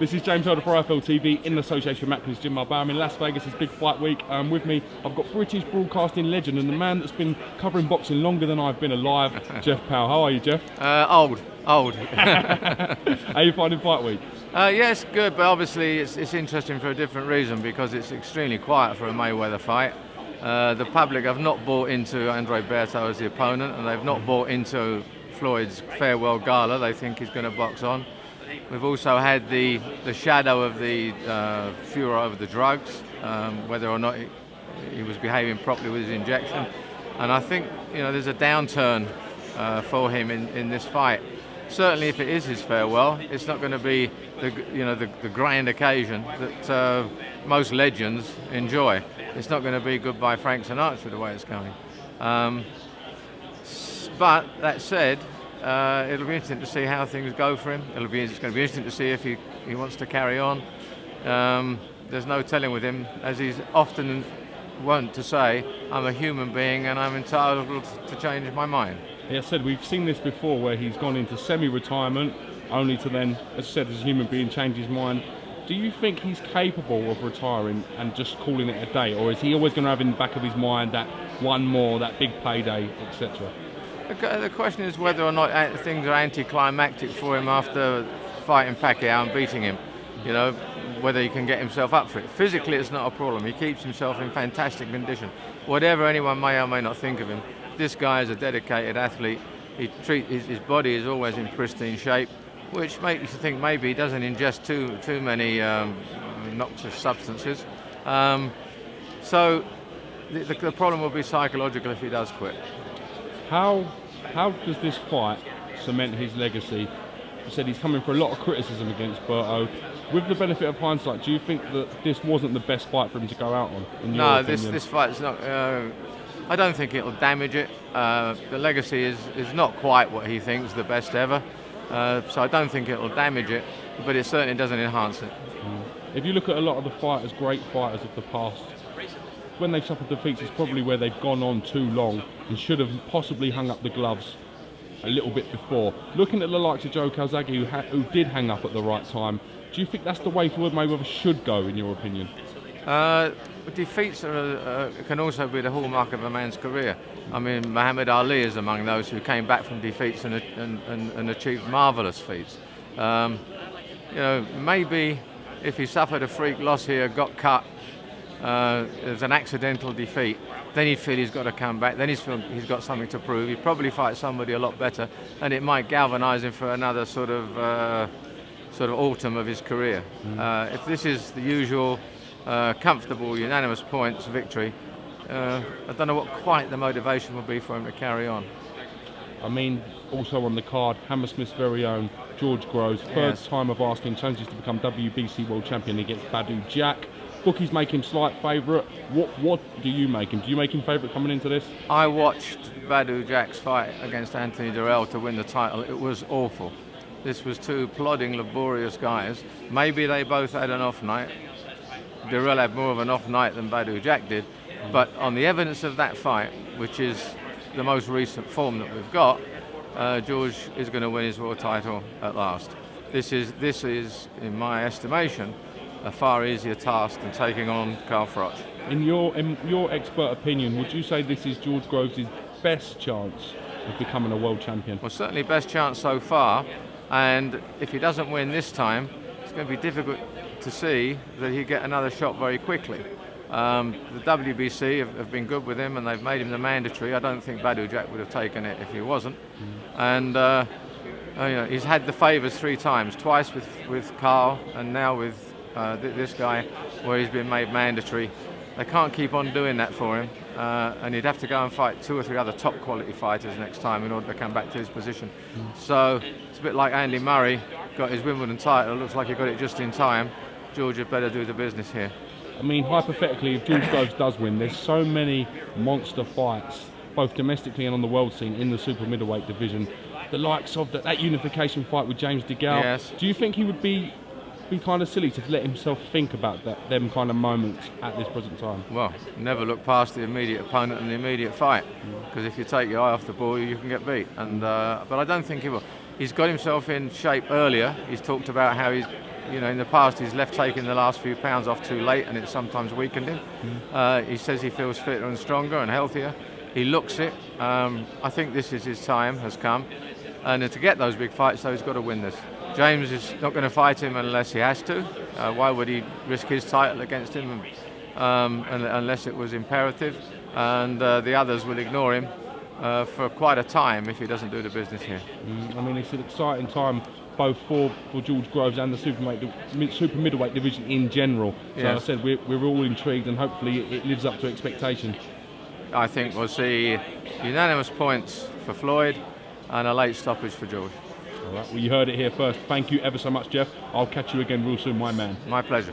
This is James Elder for IFL TV in association with Macklin's Gym Bar. I'm in Las Vegas, it's big fight week. With me, I've got British broadcasting legend and the man that's been covering boxing longer than I've been alive, Jeff Powell. How are you, Jeff? Old. How are you finding fight week? Yes, good, but obviously it's interesting for a different reason because it's extremely quiet for a Mayweather fight. The public have not bought into Andre Berto as the opponent, and they've not bought into Floyd's farewell gala. They think he's going to box on. We've also had the shadow of the furor over the drugs, whether or not he was behaving properly with his injection. And I think there's a downturn for him in this fight. Certainly, if it is his farewell, it's not going to be the grand occasion that most legends enjoy. It's not going to be goodbye Frank Sinatra the way it's going. But that said, it'll be interesting to see how things go for him. It's going to be interesting to see if he wants to carry on. There's no telling with him, as he's often wont to say, I'm a human being and I'm entitled to change my mind. Yeah, I said we've seen this before where he's gone into semi-retirement only to then, as I said, as a human being, change his mind. Do you think he's capable of retiring and just calling it a day, or is he always going to have in the back of his mind that one more, that big payday, etc.? The question is whether or not things are anticlimactic for him after fighting Pacquiao and beating him. Whether he can get himself up for it. Physically, it's not a problem. He keeps himself in fantastic condition. Whatever anyone may or may not think of him, this guy is a dedicated athlete. His body is always in pristine shape, which makes you think maybe he doesn't ingest too many noxious substances. So the problem will be psychological if he does quit. How does this fight cement his legacy? You said he's coming for a lot of criticism against Berto. With the benefit of hindsight, do you think that this wasn't the best fight for him to go out on? No, this fight's not. I don't think it'll damage it. The legacy is not quite what he thinks the best ever, so I don't think it'll damage it, but it certainly doesn't enhance it. If you look at a lot of the fighters, great fighters of the past, when they've suffered defeats, it's probably where they've gone on too long and should have possibly hung up the gloves a little bit before. Looking at the likes of Joe Calzaghe, who did hang up at the right time, do you think that's the way Floyd Mayweather should go, in your opinion? Defeats can also be the hallmark of a man's career. I mean, Muhammad Ali is among those who came back from defeats and achieved marvellous feats. Maybe if he suffered a freak loss here, got cut, it was an accidental defeat, then he'd feel he's got to come back, then he's got something to prove. He'd probably fight somebody a lot better, and it might galvanise him for another sort of autumn of his career. If this is the usual comfortable, unanimous points victory, I don't know what quite the motivation will be for him to carry on. I mean, also on the card, Hammersmith's very own George Groves, third time of asking, challenges to become WBC World Champion against Badou Jack. Bookies make him slight favourite. What do you make him? Do you make him favourite coming into this? I watched Badou Jack's fight against Anthony Durrell to win the title. It was awful. This was two plodding, laborious guys. Maybe they both had an off night. Durrell had more of an off night than Badou Jack did. But on the evidence of that fight, which is the most recent form that we've got, George is going to win his world title at last. This is, in my estimation, a far easier task than taking on Carl Froch. In your expert opinion, would you say this is George Groves' best chance of becoming a world champion? Well, certainly best chance so far. And if he doesn't win this time, it's going to be difficult to see that he'll get another shot very quickly. The WBC have been good with him and they've made him the mandatory. I don't think Badou Jack would have taken it if he wasn't. And he's had the favours 3 times, twice with Carl and now with this guy, where he's been made mandatory. They can't keep on doing that for him, and he'd have to go and fight 2 or 3 other top quality fighters next time in order to come back to his position. So it's a bit like Andy Murray got his Wimbledon title. Looks like he got it just in time. George had better do the business here. I mean, hypothetically, if George Groves does win, there's so many monster fights, both domestically and on the world scene in the super middleweight division. The likes of that unification fight with James DeGale. Yes. Do you think he would be kind of silly to let himself think about them kind of moments at this present time? Well, never look past the immediate opponent and the immediate fight, because if you take your eye off the ball, you can get beat. But I don't think he will. He's got himself in shape earlier. He's talked about how You know, in the past he's left taking the last few pounds off too late, and it's sometimes weakened him. He says he feels fitter and stronger and healthier. He looks it. I think this is his time has come, and to get those big fights, though, he's got to win this. James is not going to fight him unless he has to. Why would he risk his title against him unless it was imperative? And the others will ignore him for quite a time if he doesn't do the business here. I mean, it's an exciting time both for George Groves and the super middleweight division in general. So Yes. as I said, we're all intrigued, and hopefully it lives up to expectation. I think we'll see unanimous points for Floyd and a late stoppage for George. All right, well, you heard it here first. Thank you ever so much, Jeff. I'll catch you again real soon, my man. My pleasure.